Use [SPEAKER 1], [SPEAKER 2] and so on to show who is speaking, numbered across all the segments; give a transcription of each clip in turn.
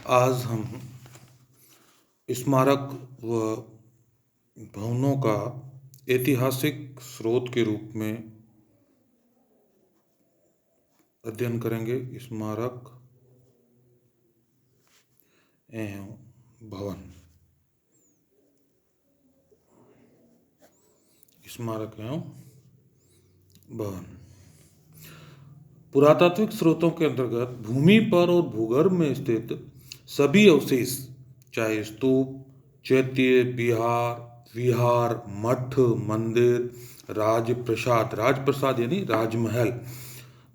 [SPEAKER 1] आज हम स्मारक व भवनों का ऐतिहासिक स्रोत के रूप में अध्ययन करेंगे। स्मारक एवं भवन। स्मारक एवं भवन पुरातात्विक स्रोतों के अंतर्गत भूमि पर और भूगर्भ में स्थित सभी अवशेष, चाहे स्तूप, चैत्य, विहार, मठ, मंदिर, राजप्रसाद यानी राजमहल,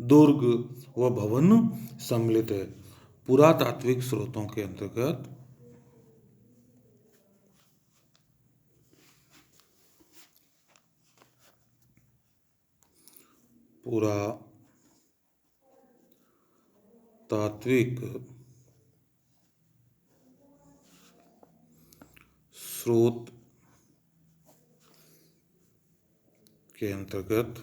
[SPEAKER 1] दुर्ग व भवन सम्मिलित है। पुरातात्विक स्रोतों के अंतर्गत पुरातात्विक स्रोत के अंतर्गत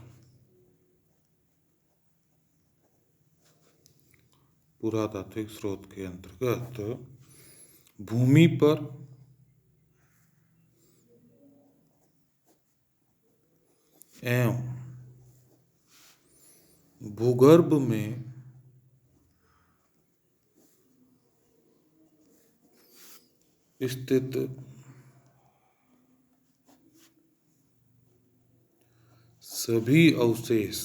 [SPEAKER 1] पुरातात्विक स्रोत के अंतर्गत भूमि पर एवं भूगर्भ में स्थित सभी अवशेष,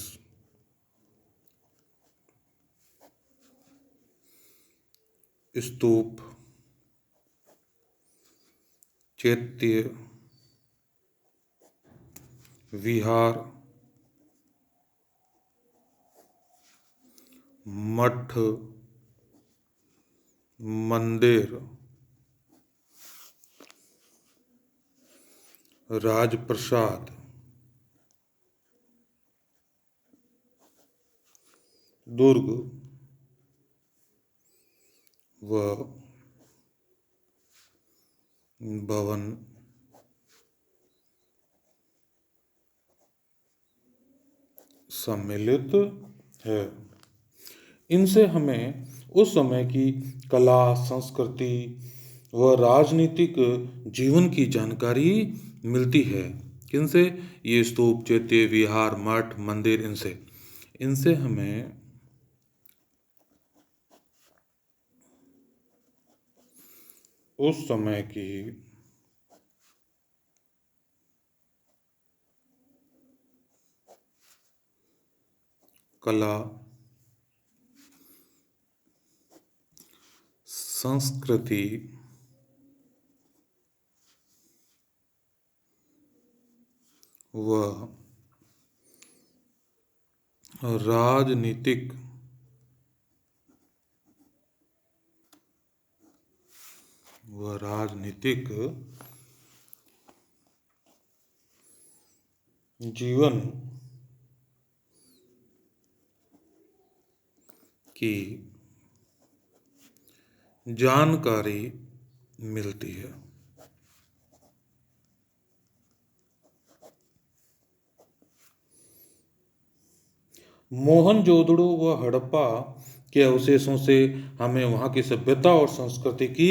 [SPEAKER 1] स्तूप, चैत्य, विहार, मठ, मंदिर, राजप्रसाद, दुर्ग व भवन सम्मिलित है। इनसे हमें उस समय की कला, संस्कृति व राजनीतिक जीवन की जानकारी मिलती है। किनसे? ये स्तूप, चैत्य, विहार, मठ, मंदिर, इनसे हमें उस समय की कला, संस्कृति व राजनीतिक जीवन की जानकारी मिलती है। मोहनजोदड़ो व हड़प्पा के अवशेषों से हमें वहाँ की सभ्यता और संस्कृति की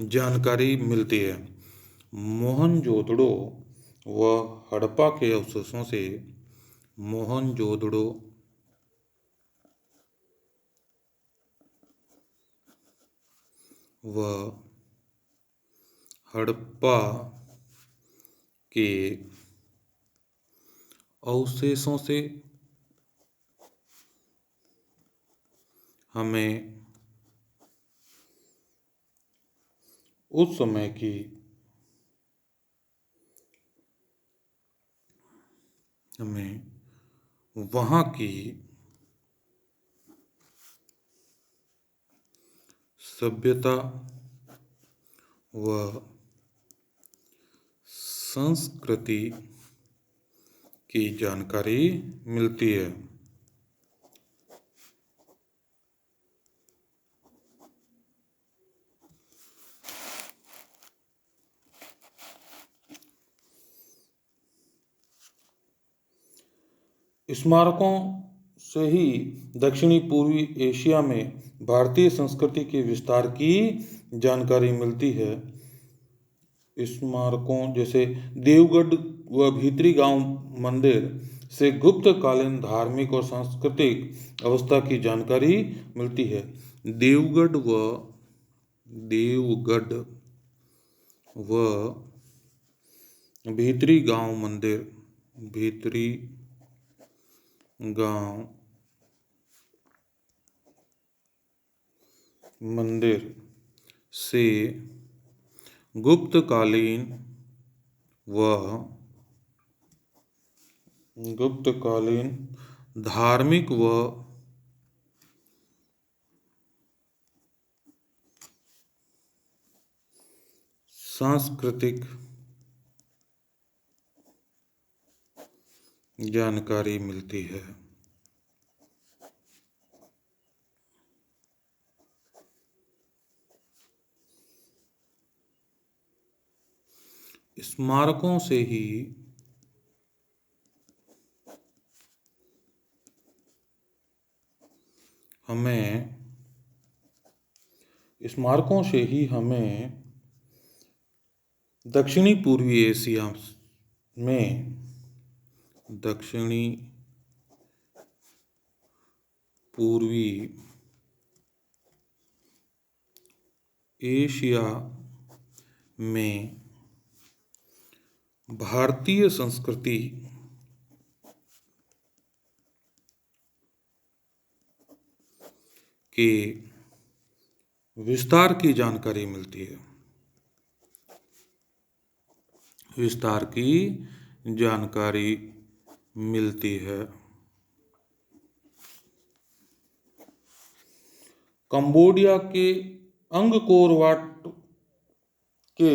[SPEAKER 1] जानकारी मिलती है। मोहनजोदड़ो व हड़प्पा के अवशेषों से मोहनजोदड़ो व हड़प्पा के अवशेषों से हमें उस समय की वहाँ की सभ्यता व संस्कृति की जानकारी मिलती है। स्मारकों से ही दक्षिणी पूर्वी एशिया में भारतीय संस्कृति के विस्तार की जानकारी मिलती है। स्मारकों जैसे देवगढ़ व भीतरी गांव मंदिर से गुप्त कालीन धार्मिक और सांस्कृतिक अवस्था की जानकारी मिलती है। देवगढ़ व भीतरी गांव मंदिर से गुप्तकालीन धार्मिक व सांस्कृतिक जानकारी मिलती है। स्मारकों से ही हमें दक्षिणी पूर्वी एशिया में भारतीय संस्कृति के विस्तार की जानकारी मिलती है। कंबोडिया के अंगकोर वाट के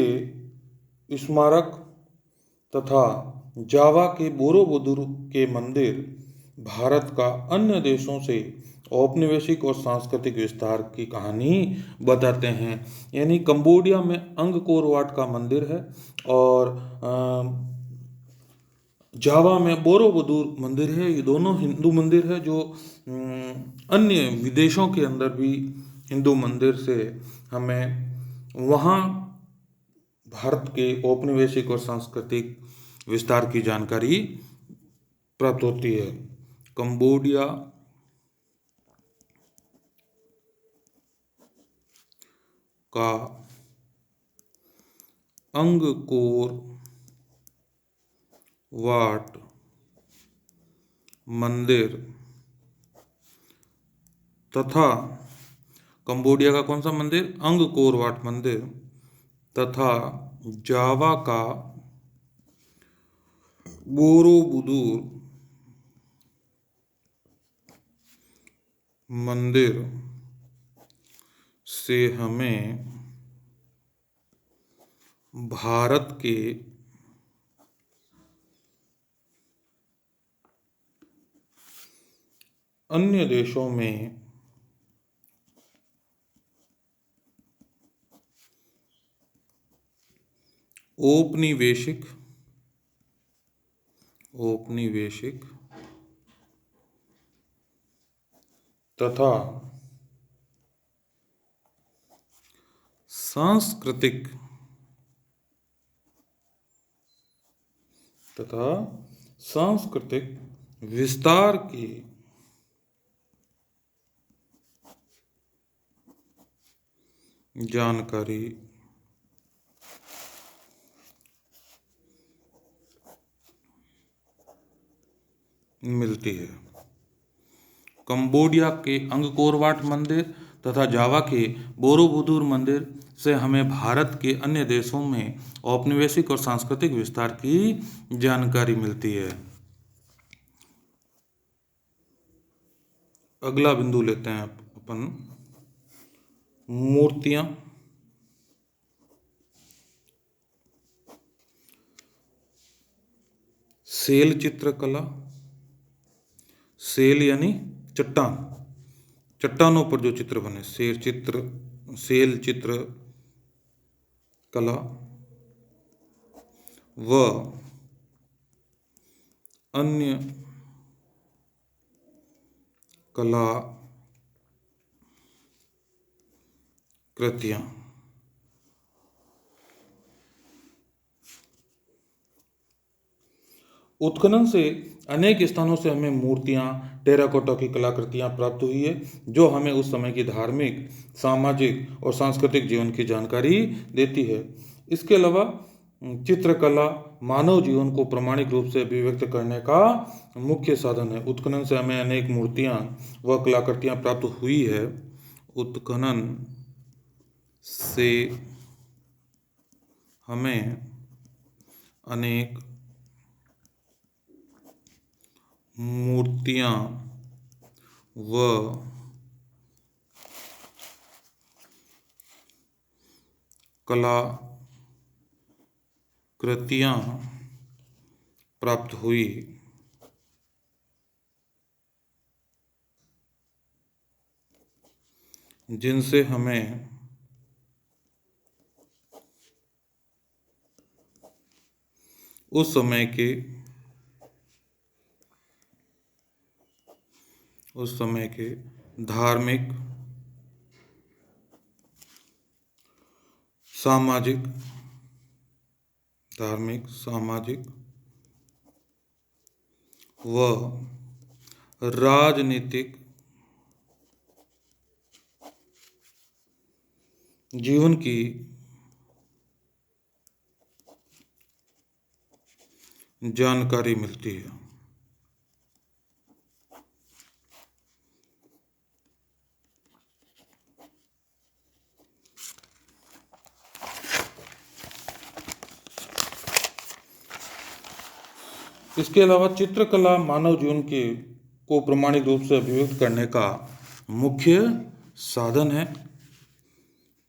[SPEAKER 1] स्मारक तथा जावा के बोरोबुदुर के मंदिर भारत का अन्य देशों से औपनिवेशिक और सांस्कृतिक विस्तार की कहानी बताते हैं। यानी कंबोडिया में अंगकोर वाट का मंदिर है और जावा में बोरोबुदुर मंदिर है। ये दोनों हिंदू मंदिर है जो अन्य विदेशों के अंदर भी हिंदू मंदिर से हमें वहाँ भारत के औपनिवेशिक और सांस्कृतिक विस्तार की जानकारी प्राप्त होती है। कंबोडिया का अंगकोर वाट मंदिर तथा कंबोडिया का कौन सा मंदिर? अंगकोर वाट मंदिर तथा जावा का बोरोबुदुर मंदिर से हमें भारत के अन्य देशों में औपनिवेशिक तथा सांस्कृतिक विस्तार की जानकारी मिलती है। कंबोडिया के अंगकोर वाट मंदिर तथा जावा के बोरोबुदुर मंदिर से हमें भारत के अन्य देशों में औपनिवेशिक और सांस्कृतिक विस्तार की जानकारी मिलती है। अगला बिंदु लेते हैं अपन मूर्तियां। सेल चित्रकला। सेल यानी चट्टानों पर जो चित्र बने, सेल चित्र कला व अन्य कला कृतियाँ। उत्खनन से अनेक स्थानों से हमें मूर्तियाँ, टेराकोटा की कलाकृतियाँ प्राप्त हुई है, जो हमें उस समय की धार्मिक, सामाजिक और सांस्कृतिक जीवन की जानकारी देती है। इसके अलावा चित्रकला मानव जीवन को प्रामाणिक रूप से अभिव्यक्त करने का मुख्य साधन है। उत्खनन से हमें अनेक मूर्तियाँ व कलाकृतियाँ प्राप्त हुई है। उत्खनन से हमें अनेक मूर्तियाँ व कलाकृतियाँ प्राप्त हुई, जिनसे हमें उस समय के धार्मिक, सामाजिक व राजनीतिक जीवन की जानकारी मिलती है। इसके अलावा चित्रकला मानव जीवन को प्रामाणिक रूप से अभिव्यक्त करने का मुख्य साधन है।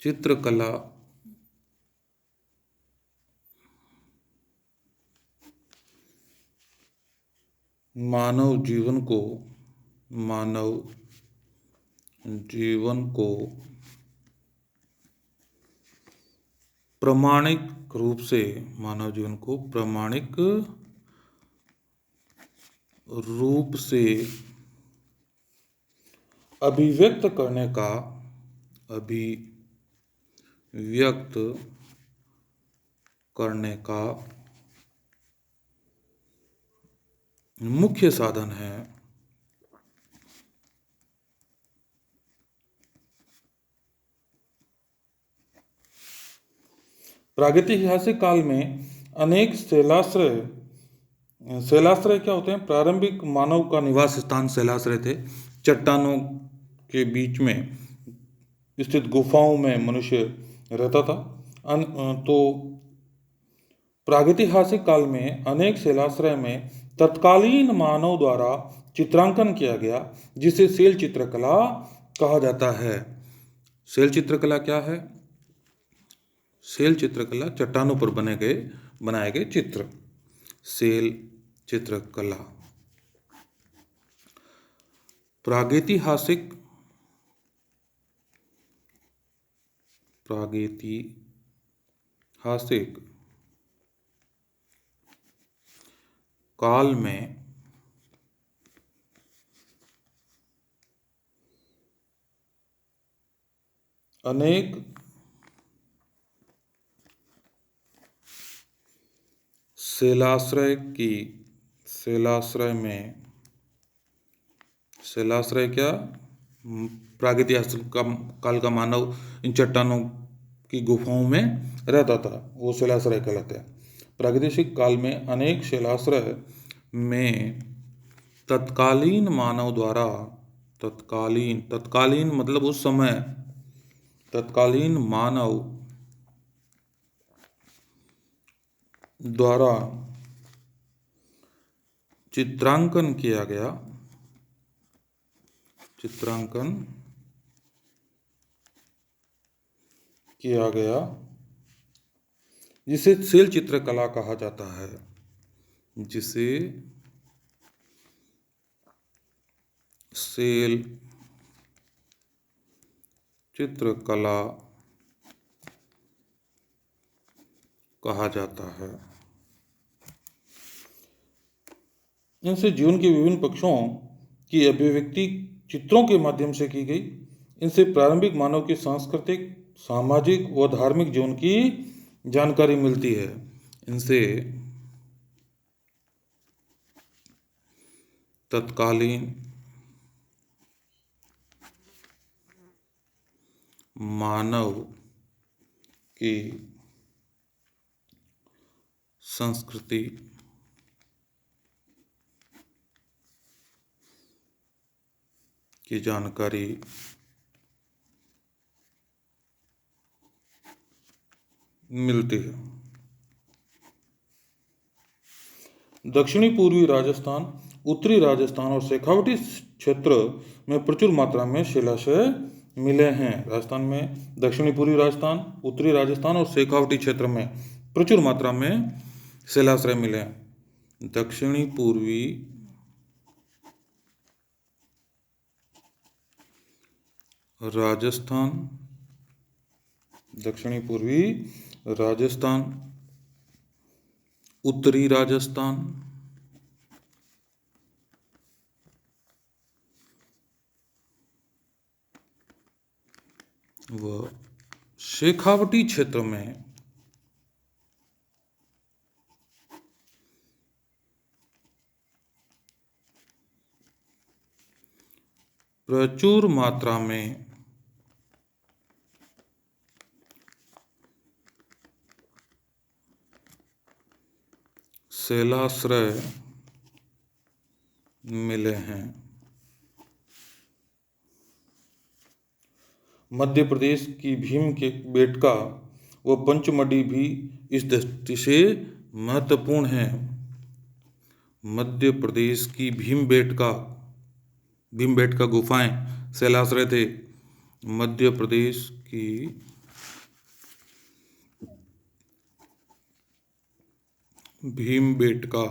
[SPEAKER 1] चित्रकला मानव जीवन को प्रामाणिक रूप से अभिव्यक्त करने का मुख्य साधन है। प्रागैतिहासिक काल में अनेक शैलाश्रय क्या होते हैं? प्रारंभिक मानव का निवास स्थान शैलाश्रय थे। चट्टानों के बीच में स्थित गुफाओं में मनुष्य रहता था। तो प्रागैतिहासिक काल में अनेक शैलाश्रय में तत्कालीन मानव द्वारा चित्रांकन किया गया, जिसे शैल चित्रकला कहा जाता है। शैल चित्रकला क्या है? शैल चित्रकला चट्टानों पर बनाए गए चित्र, शैल चित्रकला। प्रागैतिहासिक काल में अनेक शैलाश्रय क्या? प्रागैतिहासिक काल का मानव इन चट्टानों की गुफाओं में रहता था, वो शैलाश्रय कहलाते हैं। प्रागैतिहासिक काल में अनेक शैलाश्रय में तत्कालीन मानव द्वारा तत्कालीन मतलब उस समय तत्कालीन मानव द्वारा चित्रांकन किया गया, जिसे शैल चित्रकला कहा जाता है। जिसे शैल चित्रकला कहा जाता है। इनसे जीवन के विभिन्न पक्षों की अभिव्यक्ति चित्रों के माध्यम से की गई। इनसे प्रारंभिक मानव की सांस्कृतिक, सामाजिक व धार्मिक जीवन की जानकारी मिलती है। इनसे तत्कालीन मानव की संस्कृति, की जानकारी मिलती है। दक्षिणी पूर्वी राजस्थान, उत्तरी राजस्थान और शेखावटी क्षेत्र में प्रचुर मात्रा में शिलाशय मिले हैं। राजस्थान में दक्षिणी पूर्वी राजस्थान, उत्तरी राजस्थान और शेखावटी क्षेत्र में प्रचुर मात्रा में शिलाश्रय मिले हैं। दक्षिणी पूर्वी राजस्थान, दक्षिणी पूर्वी राजस्थान, उत्तरी राजस्थान व शेखावटी क्षेत्र में प्रचुर मात्रा में शिलाश्रय मिले हैं। मध्य प्रदेश की भीम के बेटका व पंचमढ़ी भी इस दृष्टि से महत्वपूर्ण है। मध्य प्रदेश की भीमबेटका गुफाएं शिलाश्रय थे। मध्य प्रदेश की भीमबेटका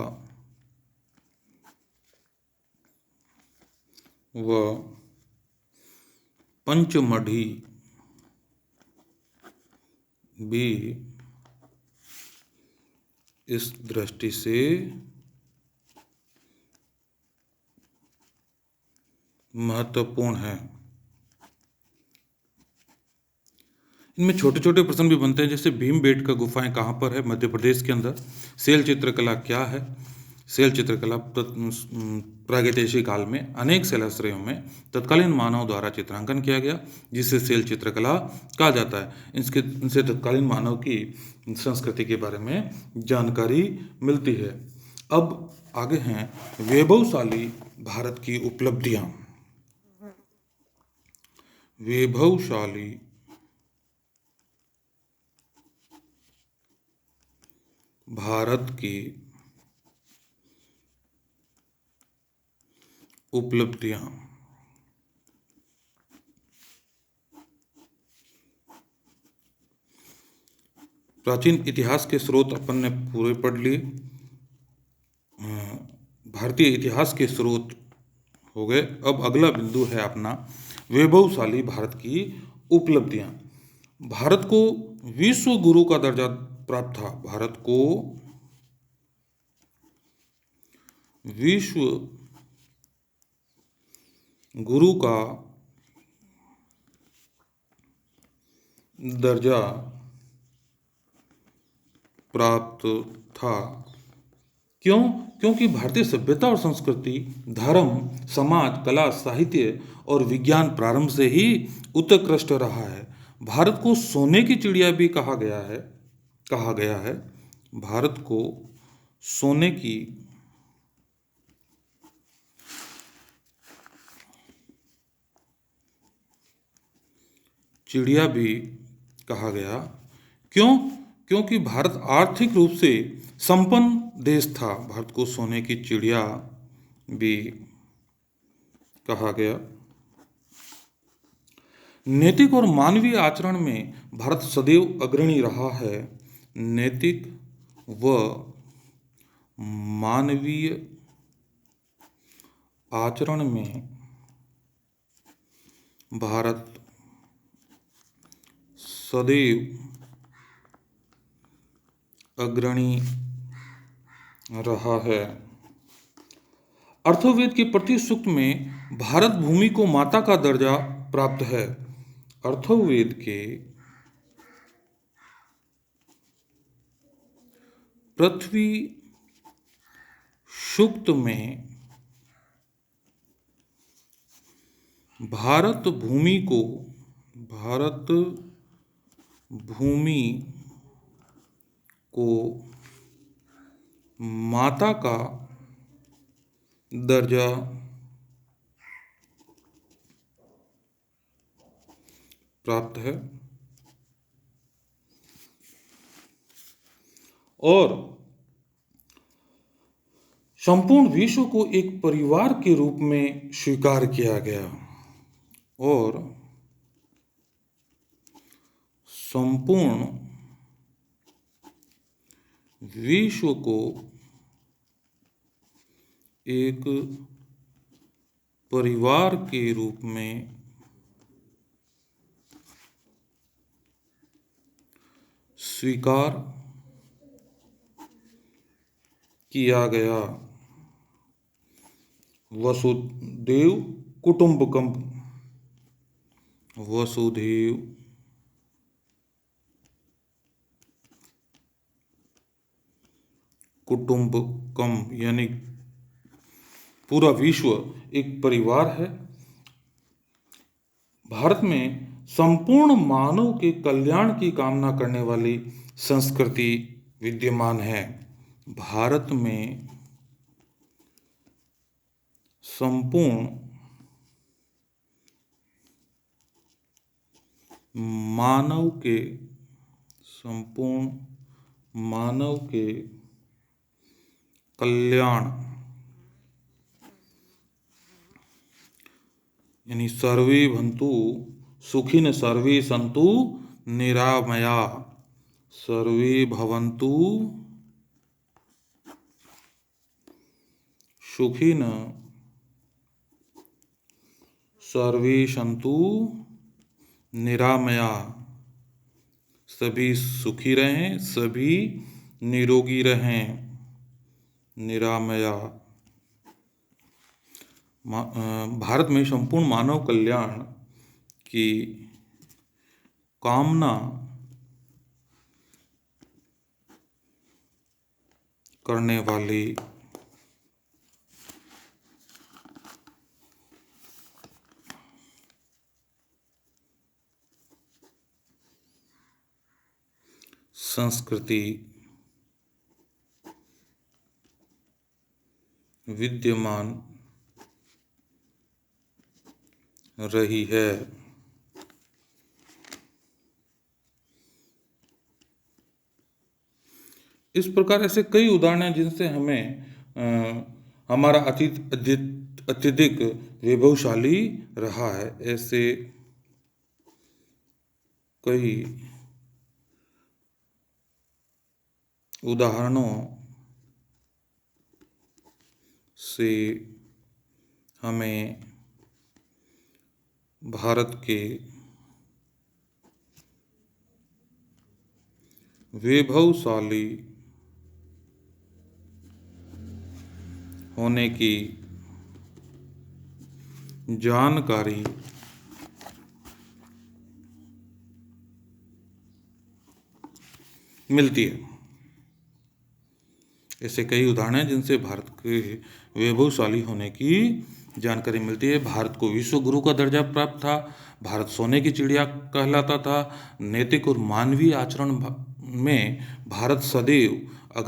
[SPEAKER 1] व पंचमढ़ी भी इस दृष्टि से महत्वपूर्ण है। इनमें छोटे छोटे प्रश्न भी बनते हैं, जैसे भीमबेटका गुफाएं कहाँ पर है मध्य प्रदेश के अंदर, शैल चित्रकला क्या है। शैल चित्रकला प्रागैतिहासिक काल में अनेक शैलाश्रयों में तत्कालीन मानव द्वारा चित्रांकन किया गया, जिसे शैल चित्रकला कहा जाता है। इनसे तत्कालीन मानव की संस्कृति के बारे में जानकारी मिलती है। अब आगे हैं वैभवशाली भारत की उपलब्धियां। वैभवशाली भारत की उपलब्धियां। प्राचीन इतिहास के स्रोत अपन ने पूरे पढ़ लिए। भारतीय इतिहास के स्रोत हो गए। अब अगला बिंदु है अपना वैभवशाली भारत की उपलब्धियां। भारत को विश्व गुरु का दर्जा प्राप्त था। भारत को विश्व गुरु का दर्जा प्राप्त था। क्यों? क्योंकि भारतीय सभ्यता और संस्कृति, धर्म, समाज, कला, साहित्य और विज्ञान प्रारंभ से ही उत्कृष्ट रहा है। भारत को सोने की चिड़िया भी कहा गया है। भारत को सोने की चिड़िया भी कहा गया। क्यों? क्योंकि भारत आर्थिक रूप से संपन्न देश था। भारत को सोने की चिड़िया भी कहा गया। नैतिक और मानवीय आचरण में भारत सदैव अग्रणी रहा है। नैतिक व मानवीय आचरण में भारत सदैव अग्रणी रहा है। अर्थवेद के प्रति सूक्त में भारत भूमि को माता का दर्जा प्राप्त है। अथर्ववेद के पृथ्वी सूक्त में भारत भूमि को माता का दर्जा प्राप्त है और संपूर्ण विश्व को एक परिवार के रूप में स्वीकार किया गया और संपूर्ण विश्व को एक परिवार के रूप में स्वीकार किया गया। वसुधैव कुटुंबकम, वसुधैव कुटुंबकम यानी पूरा विश्व एक परिवार है। भारत में संपूर्ण मानव के कल्याण की कामना करने वाली संस्कृति विद्यमान है। भारत में संपूर्ण मानव के कल्याण यानी सर्वे भवन्तु सुखिनः सर्वे सन्तु निरामयाः, सर्वे भवन्तु सुखिनः सर्वे सन्तु निरामयाः, सभी सुखी रहें, सभी निरोगी रहें। निरामया भारत में संपूर्ण मानव कल्याण की कामना करने वाली संस्कृति विद्यमान रही है। इस प्रकार ऐसे कई उदाहरण हैं जिनसे हमें हमारा अतीत अत्यधिक वैभवशाली रहा है। ऐसे कई उदाहरणों से हमें भारत के वैभवशाली होने की जानकारी मिलती है। ऐसे कई उदाहरण हैं जिनसे भारत के वैभवशाली होने की जानकारी मिलती है। भारत को विश्व गुरु का दर्जा प्राप्त था। भारत सोने की चिड़िया कहलाता था। नैतिक और मानवीय आचरण में भारत सदैव